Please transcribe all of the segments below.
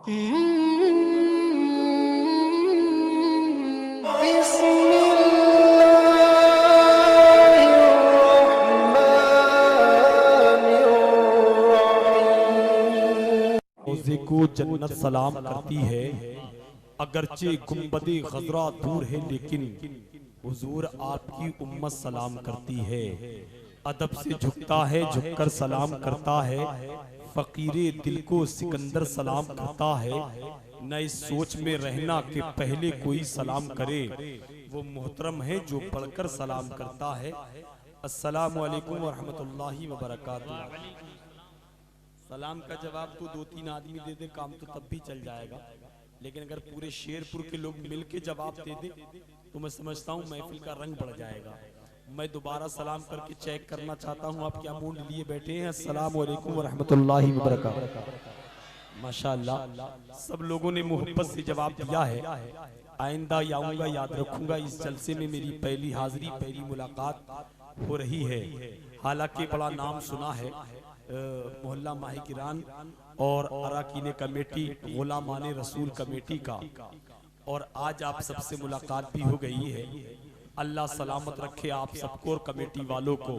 रोज़े को जन्नत सलाम करती है, अगरचे गुंबदे खजरा दूर है लेकिन हुजूर आपकी उम्मत सलाम करती है। अदब से झुकता है, झुककर सलाम करता है, फकीरे दिल को सिकंदर सलाम करता है। न इस सोच में रहना कि पहले कोई सलाम करे, वो मोहतरम है जो पढ़कर सलाम करता है। अस्सलामु अलैकुम व रहमतुल्लाहि व बरकातुहू। सलाम का जवाब तो 2-3 आदमी दे दे काम तो तब भी चल जाएगा, लेकिन अगर पूरे शेरपुर के लोग मिलके जवाब दे दे तो मैं समझता हूँ महफिल का रंग बढ़ जाएगा। मैं दोबारा सलाम करके चेक करना चाहता हूँ आप क्या मूड लिए बैठे हैं। अस्सलामु अलैकुम व रहमतुल्लाहि व बरकातुहू। माशाअल्लाह सब लोगों ने मोहब्बत से जवाब दिया है। आइंदा आऊंगा, याद रखूंगा। इस जलसे में मेरी पहली हाजिरी, पहली मुलाकात हो रही है। हालांकि बड़ा नाम सुना है मोहल्ला माहिकिरान और अराकीन कमेटी, गुलामाने रसूल कमेटी का, और आज आप सबसे मुलाकात भी हो गई है। अल्लाह सलामत रखे आप सबको और कमेटी वालों को।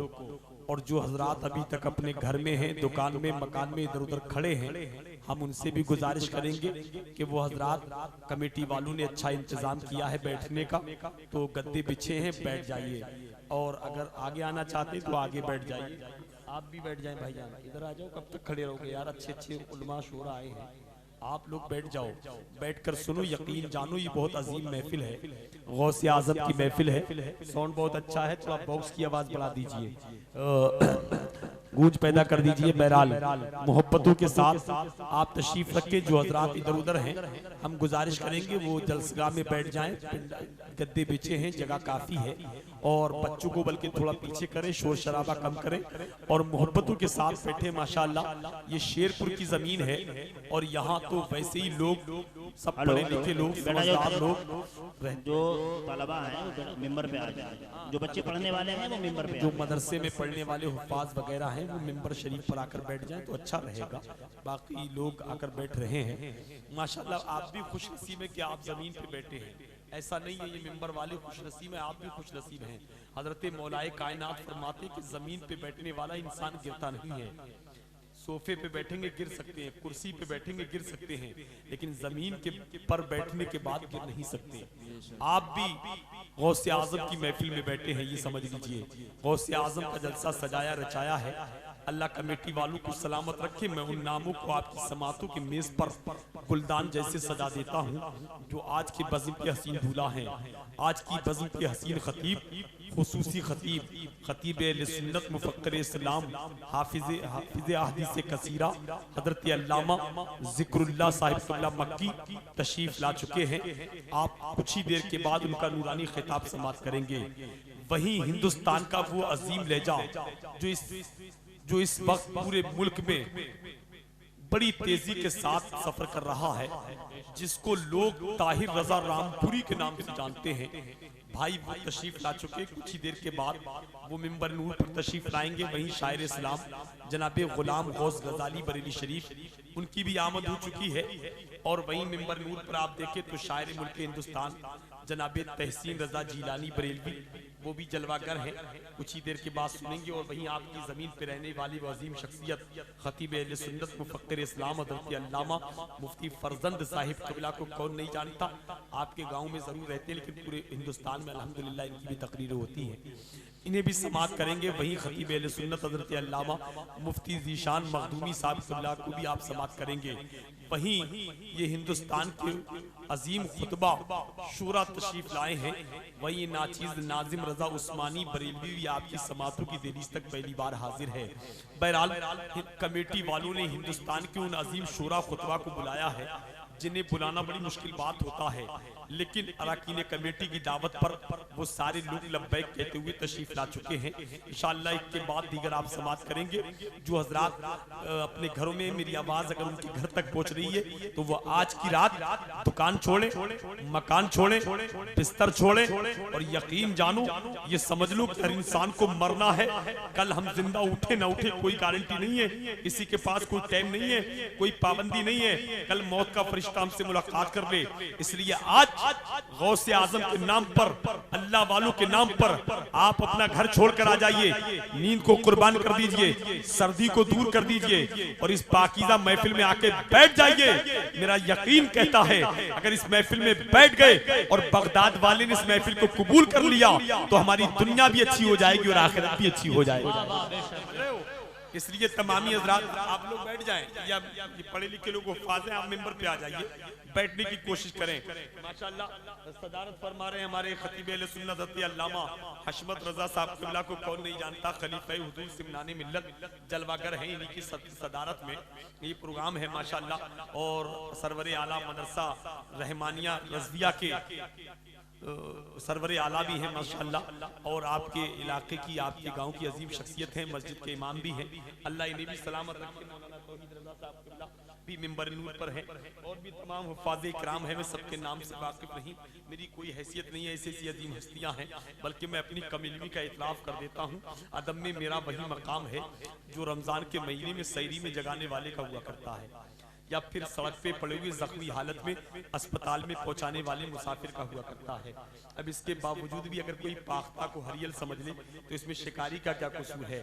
और जो हजरात अभी तक अपने घर में हैं, दुकान में, मकान में इधर उधर खड़े हैं, हम उनसे भी गुजारिश करेंगे कि वो हजरात, कमेटी वालों ने अच्छा इंतजाम किया है बैठने का, तो गद्दे बिछे हैं, बैठ जाइए। और अगर आगे आना चाहते हैं तो आगे बैठ जाइए। आप भी बैठ जाएं भाईजान, इधर आ जाओ। कब तक खड़े रहोगे यार, अच्छे अच्छे उलमा शोरा आए हैं, आप लोग बैठ जाओ, बैठकर सुनो, यकीन जानो ये बहुत अजीम महफिल है, गौसे आजम की महफिल है। साउंड बहुत अच्छा है, तो आप बॉक्स की आवाज बढ़ा दीजिए, गूंज पैदा कर दीजिए। बहरहाल मोहब्बतों के साथ आप तशरीफ रखें। जो हजरात इधर उधर हैं, हम गुजारिश करेंगे वो जलसगाह में बैठ जाएं, गद्दे बिछे हैं, जगह काफी है। और बच्चों को बल्कि थोड़ा पीछे करें, शोर शराबा कम करें और मोहब्बतों के साथ बैठे। माशाअल्लाह ये शेरपुर की जमीन है और यहाँ तो वैसे ही लोग सब पढ़े लिखे लोग, समझदार लोग, जो तलबा हैं वो मिंबर पे आ जाए, जो बच्चे पढ़ने वाले हैं वो मिंबर पे, जो मदरसे में पढ़ने वाले हुफ्फाज वगैरह हैं वो मिंबर शरीफ पर आकर बैठ जाएं तो अच्छा रहेगा। बाकी लोग आकर बैठ रहे हैं। माशाअल्लाह आप भी खुश नसीब है कि आप जमीन पे बैठे हैं। ऐसा नहीं है ये मिंबर वाले खुश नसीब हैं, आप भी खुश नसीब हैं। हजरत मौलाए कायनात फरमाते कि जमीन पे बैठने वाला इंसान गिरता नहीं है। सोफे पे बैठेंगे गिर सकते हैं, कुर्सी पे बैठेंगे गिर सकते हैं, लेकिन जमीन के पर बैठने के बाद गिर नहीं सकते। आप भी गौसे आजम की महफिल में बैठे हैं, ये समझ लीजिए। गौसे आजम का जलसा सजाया रचाया है। अल्लाह कमेटी वालों को सलामत रखे। मैं उन नामों को आपकी समातों की मेज पर गुलदान जैसे सजा देता हूँ जो आज के बज़्म के हसीन दूल्हा हैं, आज की बज़्म के हसीन खतीब, खुसूसी खतीब, खतीब अहले सुन्नत, मुफक्किर इस्लाम, हाफिज़ अहदीस कसीरा, हज़रत अल्लामा ज़िक्रुल्लाह साहिब क़िबला मक्की तशरीफ ला चुके हैं। आप कुछ ही देर के बाद उनका नूरानी खिताब समाप्त करेंगे। वहीं हिंदुस्तान का वो अजीम लहजा जो इस वक्त पूरे मुल्क में बड़ी तेजी के साथ सफर कर रहा है, जिसको लोग ताहिर रजा रामपुरी के नाम से जानते हैं, भाई वो तशरीफ ला चुके। कुछ ही देर के बाद वो मिंबर नूर पर तशरीफ लाएंगे। वहीं शायर इस्लाम जनाबे गुलाम गौस गजाली बरेली शरीफ, उनकी भी आमद हो चुकी है। और वहीं मिंबर नूर पर आप देखें तो शायर मुल्क हिंदुस्तान जनाबे तहसीन रजा जीलानी बरेलवी, वो भी जलवागर है, कुछ ही देर के बाद सुनेंगे। और वहीं आपकी जमीन पर रहने वाली वो अजीम शख्सियत खतीब अहले सुन्नत, मुफक्किर इस्लाम, हज़रत अल्लामा मुफ्ती फरजंद साहिब क़िबला को कौन नहीं जानता। आपके गाँव में जरूर रहते हैं, लेकिन पूरे हिंदुस्तान में अल्हम्दुलिल्लाह इनकी भी तकरीरें होती हैं, इन्हें भी समात करेंगे। वहीं खतीब अहले सुन्नत हज़रत अल्लामा मुफ्ती ज़ीशान मखदूमी साहब क़िबला को भी आप समात करेंगे। वहीं ये हिंदुस्तान के अजीम खुतबा शूरा तशरीफ लाए हैं। वहीं नाचीज नाजिम रजा उस्मानी बरेलवी भी आपकी समातों की देरीज तक पहली बार हाजिर है। बहरहाल कमेटी वालों ने हिंदुस्तान के उन अजीम शूरा खुतबा को बुलाया है जिन्हें बुलाना बड़ी मुश्किल बात होता है, लेकिन अरकान कमेटी की दावत पर वो सारे लोग लब्बैक कहते हुए तशरीफ ला चुके हैं। इंशाअल्लाह इसके बाद दीगर आप समाप्त करेंगे। जो हजरात अपने घरों में मेरी आवाज अगर उनके घर तक पहुंच रही है तो वो आज की रात दुकान छोड़े, मकान छोड़े, बिस्तर छोड़े और यकीन जानो, ये समझ लो कि हर इंसान को मरना है। कल हम जिंदा उठे ना उठे कोई गारंटी नहीं है, किसी के पास कोई टाइम नहीं है, कोई पाबंदी नहीं है। कल मौत का फरिश्ता हमसे मुलाकात कर ले। इसलिए आज गौसे आजम के नाम पर, अल्लाह वालों के नाम पर आप अपना घर छोड़कर आ जाइए, नींद को कुर्बान कर दीजिए, सर्दी को दूर कर दीजिए और इस पाकीज़ा महफिल में आके बैठ जाइए। मेरा यकीन कहता है अगर इस महफिल में बैठ गए और बगदाद वाले ने इस महफिल को कबूल कर लिया तो हमारी दुनिया भी अच्छी हो जाएगी और आखिरत भी अच्छी हो जाएगी। इसलिए तमामी हजरात आप लोग बैठ जाएं, या ये पढ़े लिखे लोग हुफ़ाज़ हैं, आप मेंबर पे आ जाइए, बैठने की कोशिश करें। माशाअल्लाह सदारत फरमा रहे हैं हमारे खतीब अहले सुन्नत अल्लामा हशमत रजा साहब क़िबला को कौन नहीं जानता, खलीफा हुज़ूर सिमनानी मिल्लत जलवागर हैं, इन्हीं की सदारत में ये प्रोग्राम है माशाअल्लाह। और सरवर आला मदरसा रहमानिया रज़विया के सरवर आला भी हैं माशाअल्लाह, और आपके इलाके की, आपके गांव की अजीम शख्सियत हैं, मस्जिद के इमाम भी हैं, अल्लाह इन्हें भी सलामत रखे। मौलाना तौहीद रज़ा साहब क़िबला भी मिंबर नूर पर हैं, और भी तमाम हुफ़ाज़ इकराम हैं। मैं सबके नाम से वाकिफ़ नहीं, मेरी कोई हैसियत नहीं है, ऐसी ऐसी अजीम हस्तियाँ हैं, बल्कि मैं अपनी कम इल्मी का इतराफ़ कर देता हूँ। अदब में मेरा वही मकाम है जो रमज़ान के महीने में सैरी में जगाने वाले का हुआ करता है, या फिर सड़क पे पड़े हुए जख्मी हालत में अस्पताल में पहुंचाने वाले मुसाफिर का हुआ करता है। अब इसके बावजूद भी अगर कोई पाख्ता को हरियल समझ ले तो इसमें शिकारी का क्या कसूर है,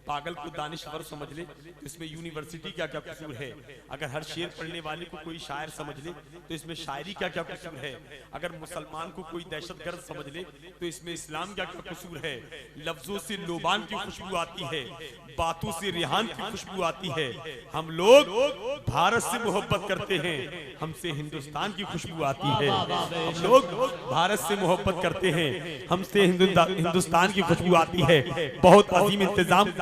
पागल को दानिशवर समझ ले तो इसमें यूनिवर्सिटी का क्या कसूर है, अगर हर शेर पढ़ने वाले को कोई शायर समझ ले तो इसमें शायरी का क्या कसूर है, अगर मुसलमान को कोई दहशतगर्द समझ ले तो इसमें इस्लाम का क्या कसूर है। लफ्जों से लोबान की खुशबू आती है, बातों से रिहान की खुशबू आती है। हम लोग भारत से मोहब्बत करते हैं, हमसे हिंदुस्तान की खुशबू आती है। हम लोग भारत से मोहब्बत करते हैं, हमसे हिंदुस्तान की खुशबू आती है। बहुत अजीम इंतजाम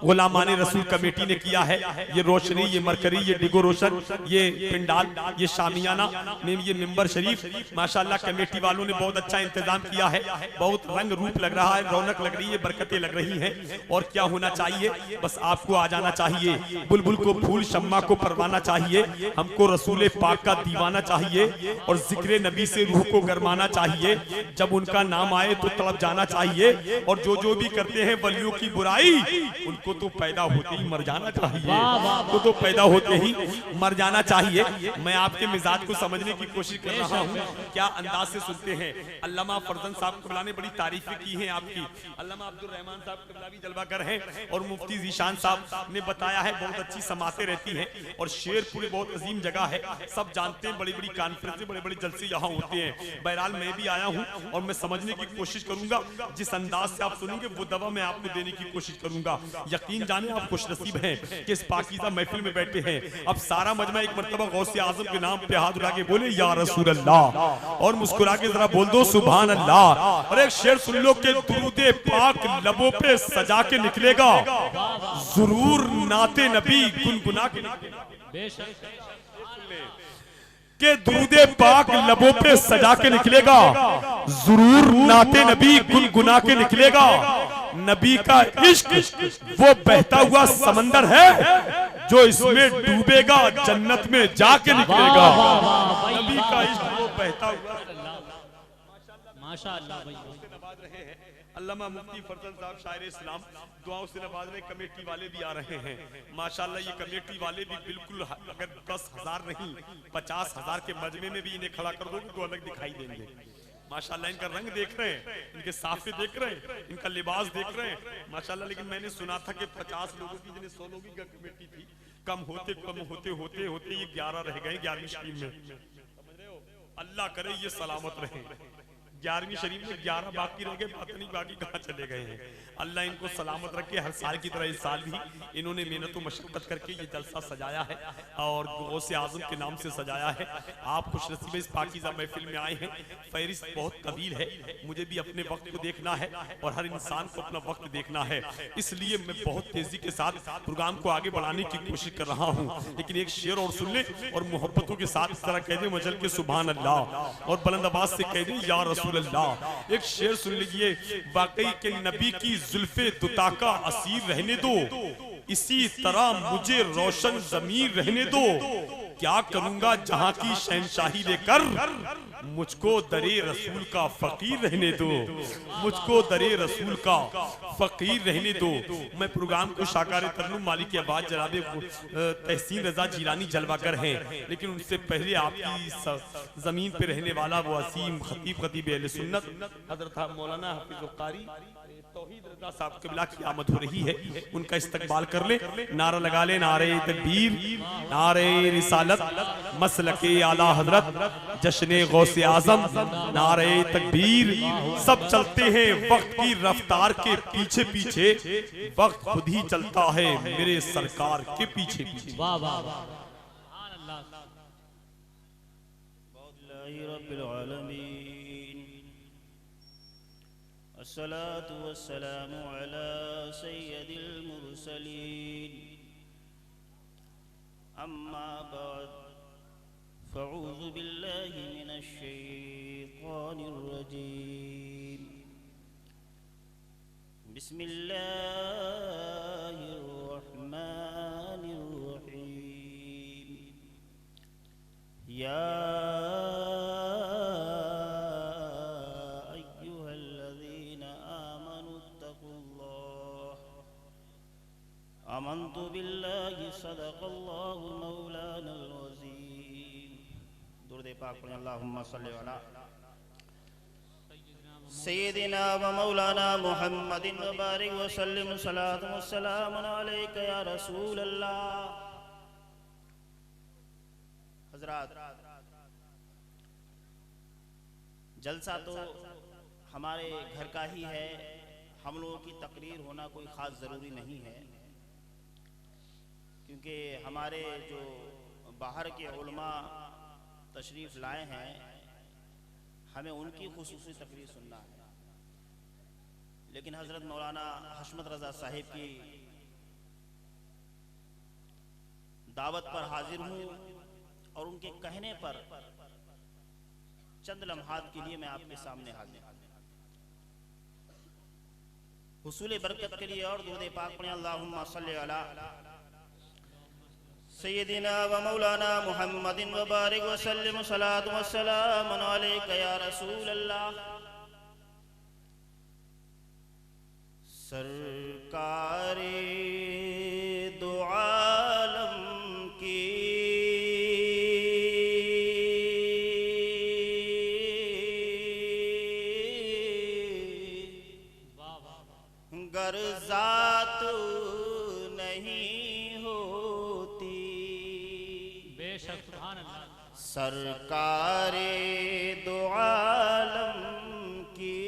गुलामाने रसूल कमेटी ने किया है। ये रोशनी, ये मरकरी, ये डिगो रोशन, ये पिंडाल, ये शामियाना में ये मिंबर शरीफ, माशाल्लाह कमेटी वालों ने बहुत अच्छा इंतजाम किया है। बहुत रंग रूप लग रहा है, रौनक लग रही है, बरकतें लग रही हैं। और क्या होना चाहिए, बस आपको आ जाना चाहिए। बुलबुल को फूल, शम्मा को परवाना चाहिए, हमको रसूल पाक का दीवाना चाहिए और जिक्र नबी से रूह को गरमाना चाहिए। जब उनका नाम आए तो तड़प जाना चाहिए, और जो भी करते हैं वलियों की बुराई, उनको तो पैदा होते ही मर जाना चाहिए, उनको तो पैदा होते ही मर जाना चाहिए। मैं आपके मिजाज को समझने की कोशिश कर रहा हूँ, क्या अंदाज से सुनते हैं। अल्लामा फरजंद साहब क़िबला ने बड़ी तारीफें की हैं आपकी, अल्लामा अब्दुल रहमान साहब क़िबला भी जलवागर हैं, और मुफ्ती ज़ीशान साहब ने बताया है बहुत अच्छी समातें रहती हैं, और शेरपुर बहुत अजीम जगह है, सब जानते हैं, बड़ी बड़ी कॉन्फ्रेंस, बड़े बड़े जलसे यहाँ होते हैं। बहरहाल मैं भी आया हूँ और मैं समझने की कोशिश करूंगा, जिस अंदाज से आप सुनेंगे वो दवा मैं आपको देने की कोशिश करूंगा। यकीन जाने आप खुशनसीब हैं कि इस पाकीज़ा महफिल में बैठे हैं। अब सारा मजमा एक मर्तबा गौसे आजम के नाम पे हाथ उठा के बोले या रसूल अल्लाह, और मुस्कुरा के जरा बोल दो सुभान अल्लाह। और एक शेर सुन लो कि दुरूदे पाक लबों पे सजा के निकलेगा, जरूर नाते नबी गुनगुना के के दुरूदे पाक लबों पे सजा के निकलेगा, जरूर नाते नबी गुनगुना के निकलेगा। नबी का इश्क वो बहता हुआ समंदर है, जो इसमें डूबेगा जन्नत में जाके निकलेगा। नबी का इश्क वो बहता हुआ, माशाअल्लाह नवाज रहे हैं। अल्लामा मुफ्ती फरजंद साहब शायर इस्लाम दुआओं से नवाज रहे। कमेटी वाले भी आ रहे हैं माशाअल्लाह। ये कमेटी वाले भी बिल्कुल, अगर 10,000 नहीं 50,000 के मजमे में भी इन्हें खड़ा कर दोगे तो अलग दिखाई देंगे माशाअल्लाह। इनका रंग देख रहे हैं, इनके साफे देख रहे हैं, इनका लिबास देख रहे हैं माशाअल्लाह। लेकिन मैंने सुना था कि 50 लोगों की, जिन्हें 100 लोगों की कमेटी थी, कम होते होते ये 11 रह गए 11वीं स्कीम में। अल्लाह करे ये सलामत रहे। 11वीं शरीफ में 11 बाकी रह गए, पता नहीं बाकी कहाँ चले गए हैं। अल्लाह इनको सलामत रखे। हर साल की तरह इस साल भी इन्होंने मेहनत और मशक्कत करके ये जलसा सजाया है और गौसे आजम के नाम से सजाया है। आप खुशनसीब इस पाकीज़ा महफिल में आए हैं। फहरिस्त बहुत तवील है, मुझे भी अपने वक्त को देखना है और हर इंसान को अपना वक्त देखना है, इसलिए मैं बहुत तेजी के साथ प्रोग्राम को आगे बढ़ाने की कोशिश कर रहा हूँ। लेकिन एक शेर और सुन ले और मोहब्बतों के साथ इस तरह कह दे मजल के सुभान अल्लाह और बुलंद आवाज से कह दे या रसूल अल्लाह। एक शेर सुन लीजिए, वाकई के नबी की जुल्फे दुता का असीर रहने दो, इसी तरह मुझे रोशन जमीर रहने दो, क्या करूंगा जहां की शहनशाही लेकर, मुझको दरे रसूल का फकीर रहने दो, मुझको दरे रसूल का फकीर रहने दो। मैं प्रोग्राम को शाकार तरन्नुम मालिक की आवाज जनाबे तहसीन रजा जिलानी जलवागर हैं, लेकिन उनसे पहले आपकी जमीन पे रहने वाला वो असीम खतीब अहले सुन्नत हजरत मौलाना हफीज कारी तौहीद रजा साहब क़िबला की आमद हो रही है, उनका इस्तकबाल कर ले। नारा लगा ले, नारे तकबीर, नारे रिसालत, मसलके आला हजरत, जश्ने गौसे आजम, नारे तकबीर। सब चलते हैं वक्त की रफ्तार के पीछे पीछे, वक्त खुद ही चलता है मेरे सरकार के पीछे पीछे। वाह वाह वाह। अस्सलातु वस्सलामु अला सय्यदिल मुरसलीन, अम्मा बाद, फ़अऊज़ु बिल्लाहि मिनश शैतानिर रजीम, बिस्मिल्लाहिर रहमानिर रहीम, या आमन्तु बिल्लाहि सदक़ल्लाहु मौलानल अज़ीम। दुरूद पाक पढ़ें, अल्लाहुम्मा सल्लि अला सय्यिदिना व मौलाना मुहम्मदिन व बारिक व सल्लिम सलातु व सलामुन अलैका या रसूल अल्लाह। हज़रात, जलसा तो हमारे घर का ही है, हम लोगों की तकरीर होना कोई ख़ास ज़रूरी नहीं है, क्योंकि हमारे जो बाहर के उलमा तशरीफ़ लाए हैं, हमें उनकी खुसूसी तकरीर सुनना है। लेकिन हज़रत मौलाना हशमत रज़ा साहिब की दावत पर हाजिर हूँ और उनके कहने पर चंद लम्हात के लिए मैं आपके सामने हाजिर हूँ। हुसूल बरकत के लिए और दुरूद पाक पढ़ें, अल्लाहुम्मा सल्लि अला सय्यिदिना व मौलाना मुहम्मदिन व बारिक व सल्लिम सलातु व सलामुन अलैका या रसूल अल्लाह। सरकारे दो आलम की गर्जात नहीं होती, बेशक सुभान अल्लाह। सरकारे दो आलम की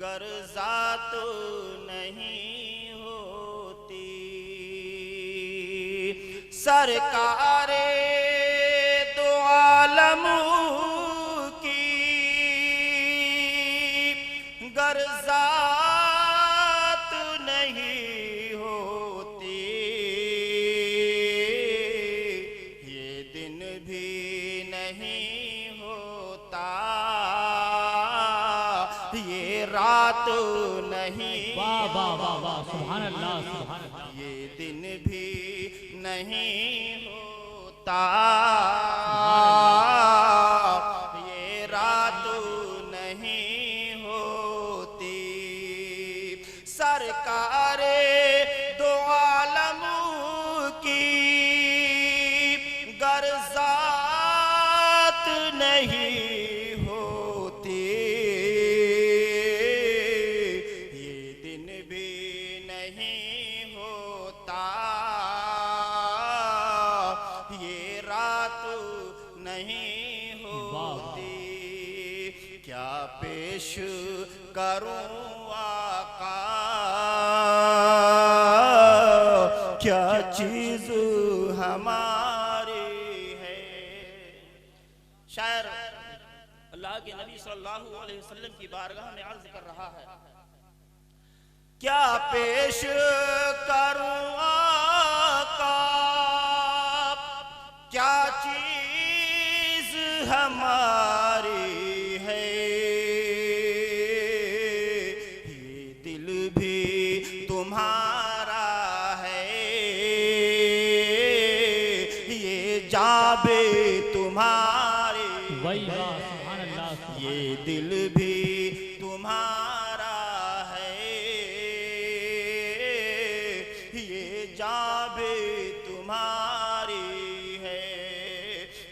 गर्जात नहीं होती, सरकारे दो आलम की गर्जात नहीं होती, ये दिन भी नहीं होता, ये रात नहीं वाह वाह वाह वाह, सुभान अल्लाह सुभान अल्लाह। ये दिन भी नहीं होता, ये रात नहीं होती, सरकारे दो आलम की गर्जात नहीं होती, ये दिन भी नहीं होता, पेश करूं आका, क्या चीज हमारी है। शायर अल्लाह के नबी सल्लल्लाहु अलैहि वसल्लम की बारगाह में अर्ज कर रहा है, क्या पेश करूं आका, क्या चीज हमारी है। ये दिल भी तुम्हारा है, ये जान भी तुम्हारी, वही वाह सुभान अल्लाह। ये दिल भी तुम्हारा है, ये जान भी तुम्हारी है,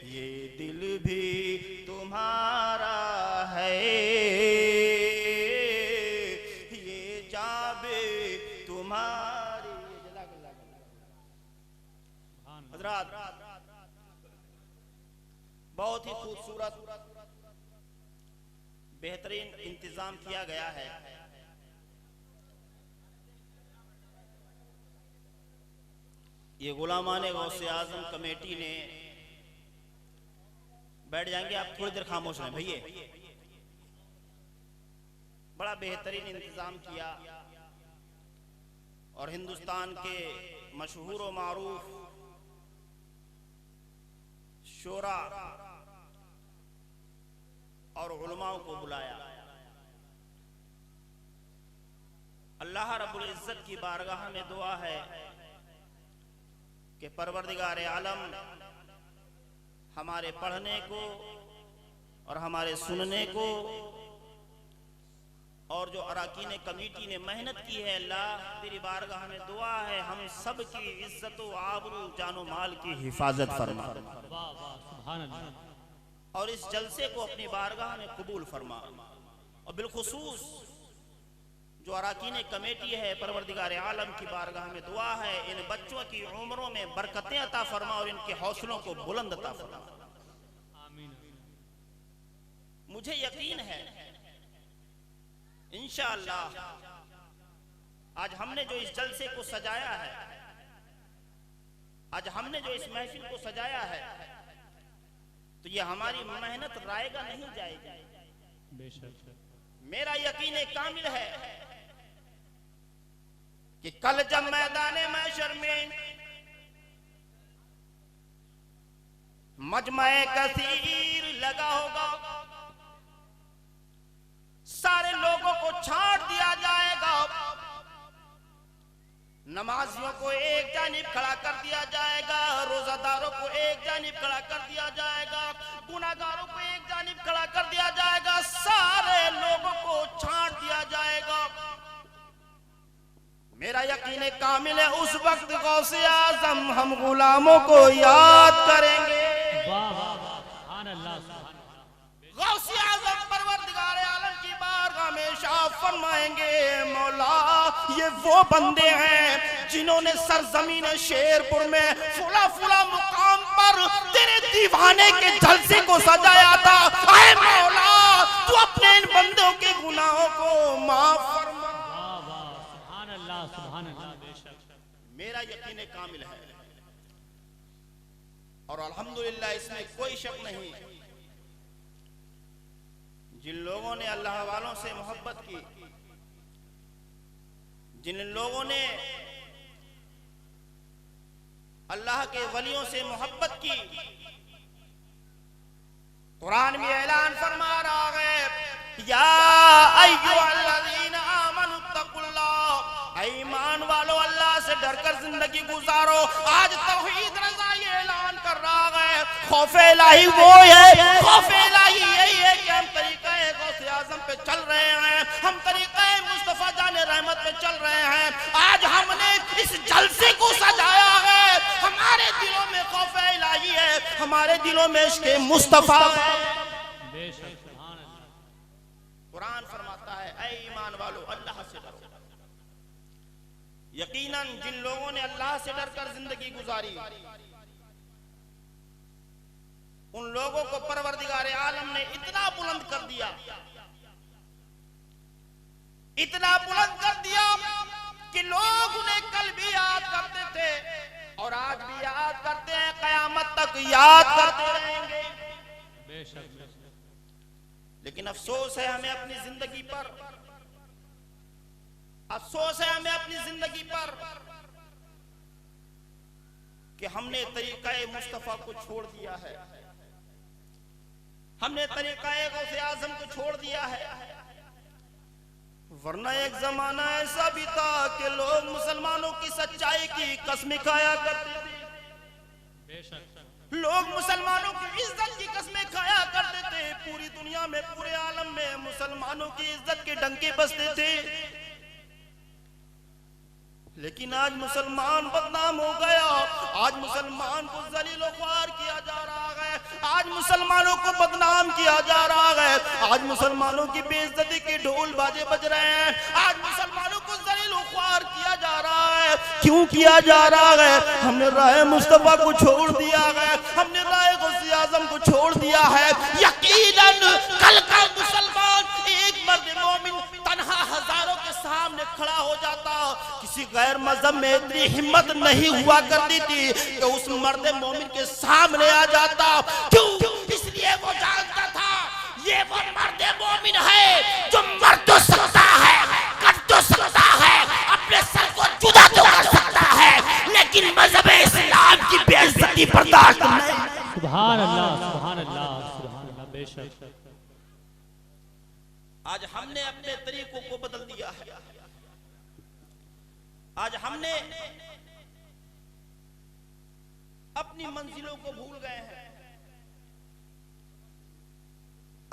ये दिल भी तुम्हारा है, ये जान भी तुम्हारी। हज़रात, बहुत ही खूबसूरत बेहतरीन इंतजाम किया गया है। ये गुलामाने गौसे आजम कमेटी ने, बैठ जाएंगे आप, थोड़ी देर खामोश रहें भैया, बड़ा बेहतरीन इंतजाम किया और हिंदुस्तान के मशहूर व मारूफ शोरा और उलमाओं को बुलाया। अल्लाह रब्बुल इज्जत की बारगाह में दुआ है कि परवरदिगार आलम हमारे पढ़ने को और हमारे सुनने को, और जो अराकीन कमेटी ने मेहनत की है, अल्लाह तेरी बारगाह में दुआ है हम सब की इज्जत व आबरू जानो माल की हिफाजत फरमा, वाह वाह सुभान अल्लाह। और इस जलसे को अपनी बारगाह में कबूल फरमा। और बिलखुसूस जो अराकीन कमेटी है, परवरदिगार आलम की बारगाह में दुआ है इन बच्चों की उम्रों में बरकतें अता फरमा और इनके हौसलों को बुलंद अता फरमा। आमीन। मुझे यकीन है इंशाअल्लाह आज हमने जो इस जलसे को सजाया है, आज हमने जो इस महफिल को सजाया है, तो ये हमारी मेहनत रायगा नहीं जाएगी। बेशक मेरा यकीन कामिल है कि कल जब मैदाने महशर में मजमे कसीर लगा होगा, सारे लोगों को छांट दिया जाएगा, नमाजियों को एक जानिब खड़ा कर दिया जाएगा, रोजादारों को एक जानिब खड़ा कर दिया जाएगा, गुनाहगारों को एक जानिब खड़ा कर दिया जाएगा, सारे लोगों को छांट दिया जाएगा। मेरा यकीन कामिल है उस वक्त गौसे आज़म हम गुलामों को याद करेंगे। वाह वाह वाह सुभान अल्लाह सुभान अल्लाह। गौसे आज़म परवरदिगार आलम की बारगाह में शाह फरमाएंगे, मौला ये वो बंदे हैं जिन्होंने सरजमीन शेरपुर में फुला फुला मुकाम पर तेरे दीवाने के जलसे को सजाया था। ऐ मौला तू अपने इन बंदों के गुनाहों को माफ फरमा। वाह वाह सुभान अल्लाह सुभान अल्लाह। बेशक मेरा यकीन कामिल है और अल्हम्दुलिल्लाह इसमें कोई शक नहीं, जिन लोगों ने अल्लाह वालों से मोहब्बत की, जिन लोगों ने अल्लाह के वलियों से मोहब्बत की, कुरान में ऐलान फरमा रहा है, या अय्युहल्लज़ीना आमनुत्तकुल्लाह, ईमान वालों अल्लाह से डरकर जिंदगी गुजारो। आज तौहीद रज़ा ये ऐलान कर रहा है, खौफे इलाही वो है, खौफे इलाही यही है कि हम तरीक़े गौसे आज़म पे चल रहे हैं, हम तरीक़े मुस्तफ़ा जाने रहमत पे चल रहे हैं। आज हमने इस जलसे को सजाया है, हमारे दिलों में खौफे इलाही है, हमारे दिलों में इश्क़े मुस्तफ़ा। बेशक सुभान अल्लाह। कुरान फरमाता है, ऐ ईमान वालों अल्लाह से डरो। यकीनन जिन लोगों ने अल्लाह से डरकर जिंदगी गुजारी, उन लोगों को परवरदिगार आलम ने इतना बुलंद कर दिया इतना बुलंद कर दिया कि लोग उन्हें कल भी याद करते थे और आज भी याद करते हैं, कयामत तक याद करते रहेंगे। बेशक लेकिन अफसोस है हमें अपनी जिंदगी पर, अफसोस है हमें अपनी जिंदगी पर कि हमने तरीक़ाए मुस्तफा को छोड़ दिया है, हमने तरीक़ाए गौसे आज़म को छोड़ दिया है। वरना एक जमाना ऐसा भी था कि लोग मुसलमानों की सच्चाई की कसमें खाया करते थे, बेशक लोग मुसलमानों की इज्जत की कसमें खाया करते थे। पूरी दुनिया में, पूरे आलम में मुसलमानों की इज्जत के डंके बजते थे। लेकिन आज मुसलमान बदनाम हो गया, आज मुसलमान को जलील व ख्वार किया जा रहा है, आज मुसलमानों को बदनाम किया जा रहा है, आज मुसलमानों की बेइज्जती के ढोल बाजे बज रहे हैं, आज मुसलमानों को जलील व ख्वार किया जा रहा है। क्यों किया जा रहा है? हमने राह मुस्तफा को छोड़ दिया है, हमने राह गौसे आज़म को छोड़ दिया है। यकीनन कल का मुसलमान एक मर्द मोमिन तन्हा हजारों के सामने खड़ा हो जाता। किसी गैर मजहब में इतनी हिम्मत नहीं हुआ करती थी कि उस मर्द मोमिन के सामने आ जाता। क्यों? इसलिए वो जानता था ये वो मर्द मोमिन है जो मर तो सकता है, कट तो सकता है, अपने सर को जुदा तो कर सकता है, लेकिन मजहब इस्लाम की बेइज्जती बर्दाश्त नहीं। सुभान अल्लाह, सुभान अल्लाह, सुभान अल्लाह। बेशक आज हमने अपने तरीकों को बदल दिया है, आज हमने अपनी मंजिलों को भूल गए हैं।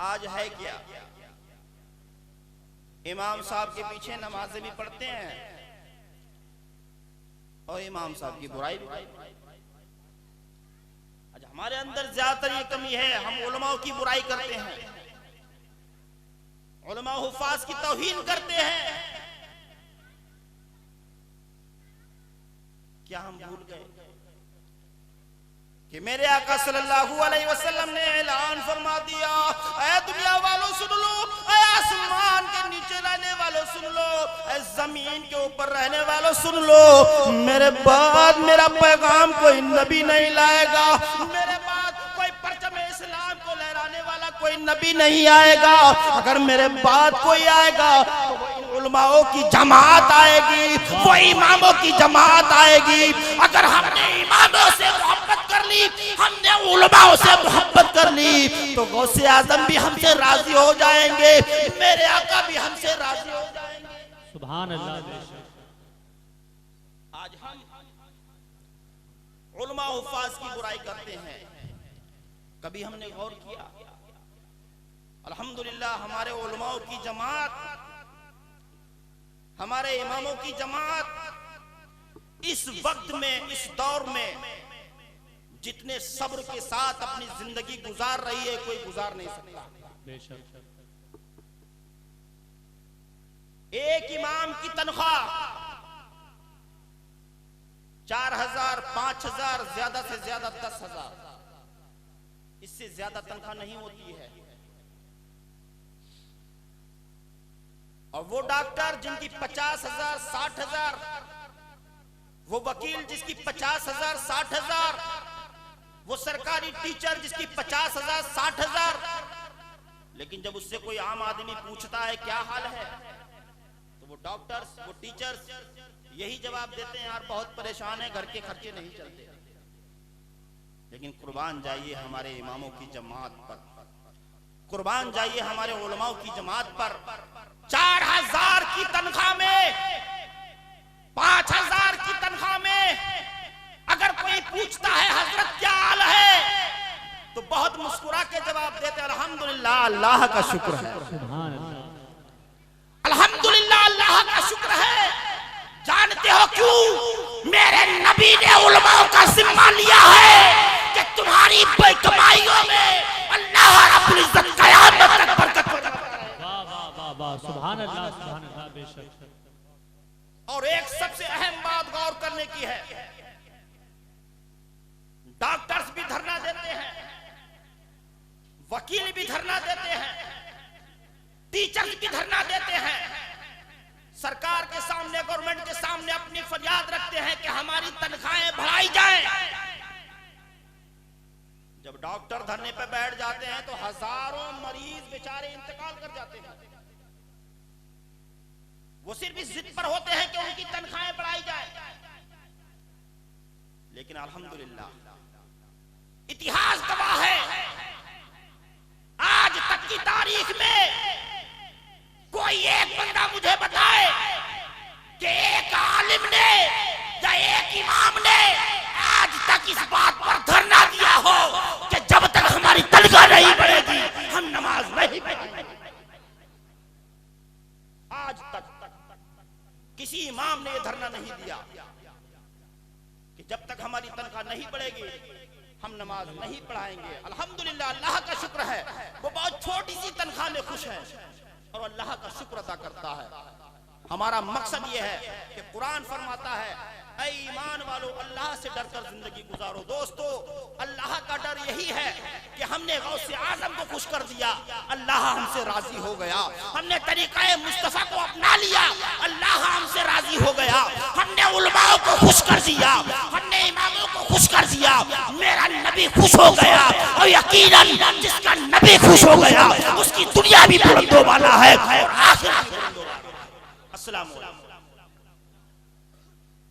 आज है क्या? इमाम साहब के पीछे नमाजें भी पढ़ते हैं और इमाम साहब की बुराई भी। आज हमारे अंदर ज्यादातर ये कमी है, हम उलमाओं की बुराई करते हैं, उलमा हुफ़ाज़ की तौहीन करते हैं। क्या हम भूल गए कि मेरे आका सल्लल्लाहु अलैहि वसल्लम ने ऐलान फरमा दिया, ऐ दुनिया वालों सुन लो, ऐ आसमान के नीचे रहने वालों सुन लो, ऐ जमीन के ऊपर रहने वालों सुन लो, मेरे बाद मेरा पैगाम कोई नबी नहीं लाएगा, मेरे बाद कोई परचम इस्लाम को लहराने वाला कोई नबी नहीं आएगा। अगर मेरे बाद कोई आएगा तो वो उलमाओं की जमात आएगी, वो इमामों की जमात आएगी। अगर हमने इमामों से मोहब्बत कर ली, हमने उलमाओं से मोहब्बत कर ली, तो गौसे आज़म भी हमसे राजी हो जाएंगे, मेरे आका भी हमसे राजी हो जाएंगे। सुभान अल्लाह। बेशक आज हम उलमा हुफ़ाज़ की बुराई करते हैं, कभी हमने गौर किया? अल्हम्दुलिल्लाह हमारे उलमाओं की जमात, हमारे इमामों की जमात इस वक्त में, इस दौर में जितने सब्र के साथ अपनी जिंदगी गुजार रही है कोई गुजार नहीं सकता। बेशक एक इमाम की तनख्वाह 4,000, 5,000, ज्यादा से ज्यादा 10,000, इससे ज्यादा तनख्वाह नहीं होती है। और वो डॉक्टर जिनकी 50,000, 60,000, वो वकील जिसकी 50,000, 60,000, वो सरकारी टीचर जिसकी 50,000, 60,000, लेकिन जब उससे कोई आम आदमी पूछता है क्या हाल है, तो वो डॉक्टर्स, वो टीचर्स यही जवाब देते हैं, यार बहुत परेशान है, घर के खर्चे नहीं चलते। लेकिन कुर्बान जाइए हमारे इमामों की जमात पर, कुर्बान जाइए हमारे उलमाओं की जमात पर। 4,000 की तनख्वाह में, 5,000 की तनख्वाह में अगर कोई पूछता है हजरत क्या हाल है, तो बहुत मुस्कुरा के जवाब देते हैं अल्हम्दुलिल्लाह, अल्लाह का शुक्र है, अल्हम्दुलिल्लाह, अल्लाह का शुक्र है। जानते हो क्यों? मेरे नबी ने उलमाओं का जिम्मा लिया है कि तुम्हारी कमाइयों में अल्लाह रब्बुल इज्जत क़यामत तक बरकत करेगा। वाह वाह वाह वाह, सुभान अल्लाह, सुभान अल्लाह। बेशक और एक सबसे अहम बात गौर करने की है, डॉक्टर्स भी धरना देते हैं, वकील भी धरना देते हैं, टीचर्स भी धरना देते हैं, सरकार के सामने, गवर्नमेंट के सामने अपनी फरियाद रखते हैं कि हमारी तनख्वाहें बढ़ाई जाएं। जब डॉक्टर धरने पर बैठ जाते हैं तो हजारों मरीज बेचारे इंतकाल कर जाते हैं। वो सिर्फ इस जिद पर होते हैं कि उनकी तनख्वाहें बढ़ाई जाए। लेकिन अल्हम्दुलिल्लाह इतिहास गवाह है, आज तक की तारीख में कोई एक बंदा मुझे बताए कि एक आलिम ने या एक इमाम ने आज तक इस बात पर धरना दिया हो कि जब तक हमारी तनख्वाह नहीं बढ़ेगी हम नमाज नहीं पढ़ेंगे। आज तक किसी इमाम ने धरना नहीं दिया कि जब तक हमारी तनख्वाह नहीं बढ़ेगी हम नमाज नहीं पढ़ाएंगे। अल्हम्दुलिल्लाह, अल्लाह का शुक्र है, वो बहुत छोटी सी तनख्वाह में खुश है और अल्लाह का शुक्र अदा करता है। हमारा मकसद ये है कि कुरान फरमाता है, ऐ ईमान वालों अल्लाह से डरकर जिंदगी गुजारो। दोस्तों, अल्लाह का डर यही है कि हमने गौसे आजम को खुश कर दिया, अल्लाह हमसे राजी हो गया। हमने तरीक़े मुस्तफ़ा को अपना लिया, अल्लाह हमसे राजी हो गया। हमने उलमाओं को खुश कर दिया, हमने इमामों को खुश कर दिया, मेरा नबी खुश हो गया। और यकीनन जिसका नबी खुश हो गया उसकी दुनिया भी बुलंदो वाला है और आखिरत भी बुलंदो वाला है। अस्सलाम वालेकुम।